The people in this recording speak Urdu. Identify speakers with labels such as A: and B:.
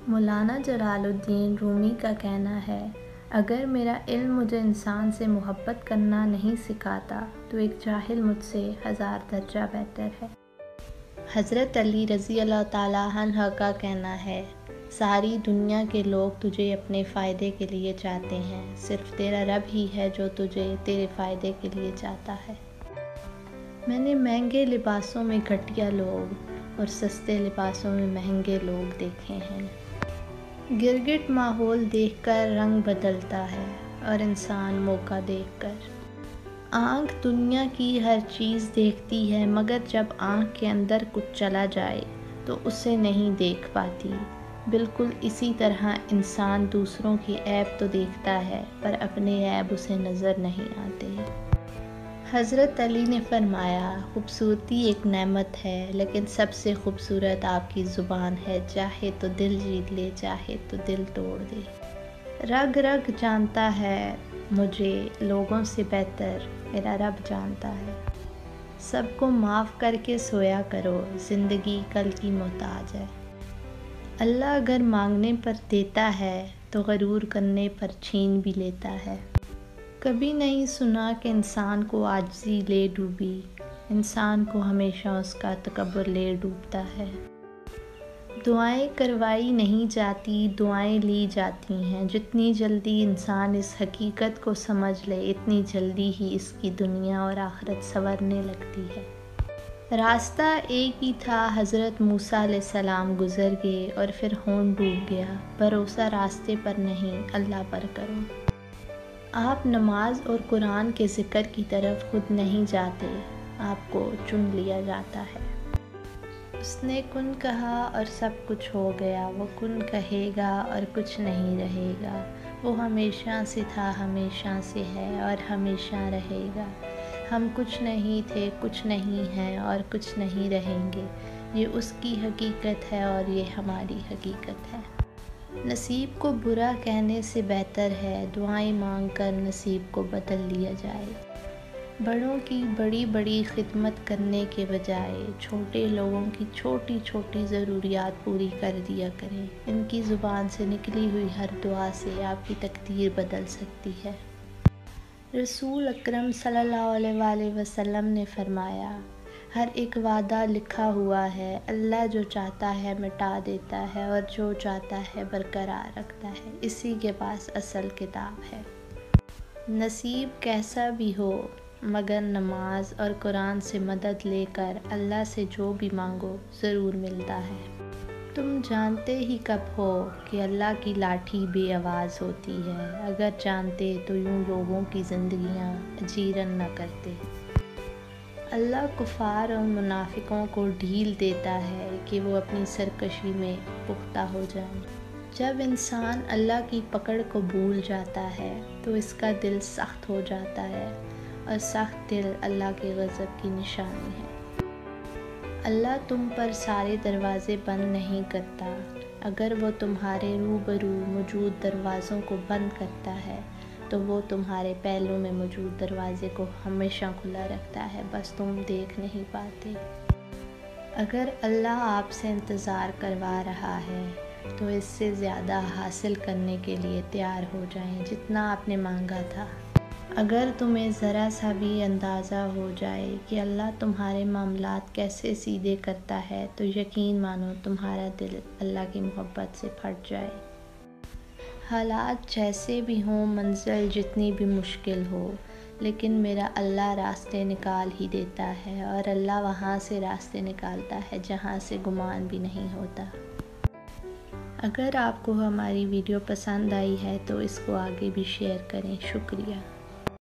A: مولانا جلال الدین رومی کا کہنا ہے، اگر میرا علم مجھے انسان سے محبت کرنا نہیں سکھاتا تو ایک جاہل مجھ سے 1000 درجہ بہتر ہے۔ حضرت علی رضی اللہ تعالیٰ عنہ کا کہنا ہے، ساری دنیا کے لوگ تجھے اپنے فائدے کے لیے چاہتے ہیں، صرف تیرا رب ہی ہے جو تجھے تیرے فائدے کے لیے چاہتا ہے۔ میں نے مہنگے لباسوں میں گھٹیا لوگ اور سستے لباسوں میں مہنگے لوگ دیکھے ہیں۔ گرگٹ ماحول دیکھ کر رنگ بدلتا ہے اور انسان موقع دیکھ کر۔ آنکھ دنیا کی ہر چیز دیکھتی ہے، مگر جب آنکھ کے اندر کچھ چلا جائے تو اسے نہیں دیکھ پاتی۔ بالکل اسی طرح انسان دوسروں کے عیب تو دیکھتا ہے پر اپنے عیب اسے نظر نہیں آتے۔ حضرت علی نے فرمایا، خوبصورتی ایک نعمت ہے لیکن سب سے خوبصورت آپ کی زبان ہے، چاہے تو دل جیت لے چاہے تو دل توڑ دے۔ رگ رگ جانتا ہے مجھے، لوگوں سے بہتر میرا رب جانتا ہے۔ سب کو معاف کر کے سویا کرو، زندگی کل کی محتاج ہے۔ اللہ اگر مانگنے پر دیتا ہے تو غرور کرنے پر چھین بھی لیتا ہے۔ کبھی نہیں سنا کہ انسان کو عاجزی لے ڈوبی، انسان کو ہمیشہ اس کا تکبر لے ڈوبتا ہے۔ دعائیں کروائی نہیں جاتی، دعائیں لی جاتی ہیں۔ جتنی جلدی انسان اس حقیقت کو سمجھ لے اتنی جلدی ہی اس کی دنیا اور آخرت سنورنے لگتی ہے۔ راستہ ایک ہی تھا، حضرت موسیٰ علیہ السلام گزر گئے اور پھر ہونٹ ڈوب گیا۔ بھروسہ راستے پر نہیں اللہ پر کرو۔ آپ نماز اور قرآن کے ذکر کی طرف خود نہیں جاتے، آپ کو چن لیا جاتا ہے۔ اس نے کن کہا اور سب کچھ ہو گیا، وہ کن کہے گا اور کچھ نہیں رہے گا۔ وہ ہمیشہ سے تھا، ہمیشہ سے ہے اور ہمیشہ رہے گا۔ ہم کچھ نہیں تھے، کچھ نہیں ہیں اور کچھ نہیں رہیں گے۔ یہ اس کی حقیقت ہے اور یہ ہماری حقیقت ہے۔ نصیب کو برا کہنے سے بہتر ہے دعائیں مانگ کر نصیب کو بدل لیا جائے۔ بڑوں کی بڑی بڑی خدمت کرنے کے بجائے چھوٹے لوگوں کی چھوٹی چھوٹی ضروریات پوری کر دیا کریں۔ ان کی زبان سے نکلی ہوئی ہر دعا سے آپ کی تقدیر بدل سکتی ہے۔ رسول اکرم صلی اللہ علیہ وآلہ وسلم نے فرمایا، ہر ایک وعدہ لکھا ہوا ہے، اللہ جو چاہتا ہے مٹا دیتا ہے اور جو چاہتا ہے برقرار رکھتا ہے، اسی کے پاس اصل کتاب ہے۔ نصیب کیسا بھی ہو مگر نماز اور قرآن سے مدد لے کر اللہ سے جو بھی مانگو ضرور ملتا ہے۔ تم جانتے ہی کب ہو کہ اللہ کی لاٹھی بے آواز ہوتی ہے، اگر جانتے تو یوں لوگوں کی زندگیاں اجیرن نہ کرتے۔ اللہ کفار اور منافقوں کو ڈھیل دیتا ہے کہ وہ اپنی سرکشی میں پختہ ہو جائیں۔ جب انسان اللہ کی پکڑ کو بھول جاتا ہے تو اس کا دل سخت ہو جاتا ہے اور سخت دل اللہ کے غضب کی نشانی ہے۔ اللہ تم پر سارے دروازے بند نہیں کرتا، اگر وہ تمہارے روبرو موجود دروازوں کو بند کرتا ہے تو وہ تمہارے پہلو میں موجود دروازے کو ہمیشہ کھلا رکھتا ہے، بس تم دیکھ نہیں پاتے۔ اگر اللہ آپ سے انتظار کروا رہا ہے تو اس سے زیادہ حاصل کرنے کے لیے تیار ہو جائیں جتنا آپ نے مانگا تھا۔ اگر تمہیں ذرا سا بھی اندازہ ہو جائے کہ اللہ تمہارے معاملات کیسے سیدھے کرتا ہے تو یقین مانو تمہارا دل اللہ کی محبت سے پھٹ جائے۔ حالات جیسے بھی ہوں، منزل جتنی بھی مشکل ہو، لیکن میرا اللہ راستے نکال ہی دیتا ہے اور اللہ وہاں سے راستے نکالتا ہے جہاں سے گمان بھی نہیں ہوتا۔ اگر آپ کو ہماری ویڈیو پسند آئی ہے تو اس کو آگے بھی شیئر کریں۔ شکریہ۔